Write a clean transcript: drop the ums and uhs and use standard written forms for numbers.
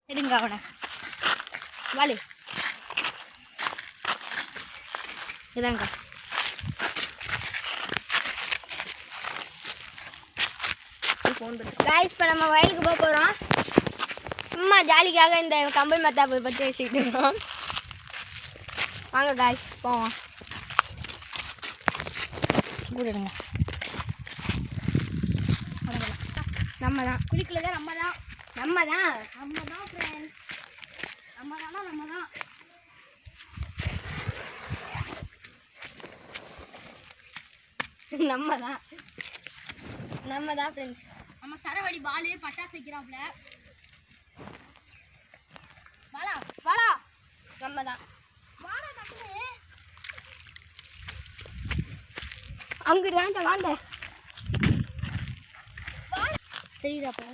எடுங்க அவனை வாலி இதாங்க गाइस இப்போ நம்ம வயலுக்கு போக போகிறோம் சும்மா ஜாலிக்காக இந்த கம்பல் மத்தாப்பு பற்றி வச்சுக்கிட்டு இருக்கோம் வாங்க गाइस போவோம் கூடுங்க நம்ம தான் குளிக்கலதான் நம்ம தான் ஃப்ரெண்ட்ஸ் நம்ம தான் ஃப்ரெண்ட்ஸ் நம்ம சரவடி பாலு பட்டாசு வைக்கிறாப்ல வாடா வாடா நம்ம தான் வாடா டக்குனு அங்க வாண்ட தெரியுதாப்பா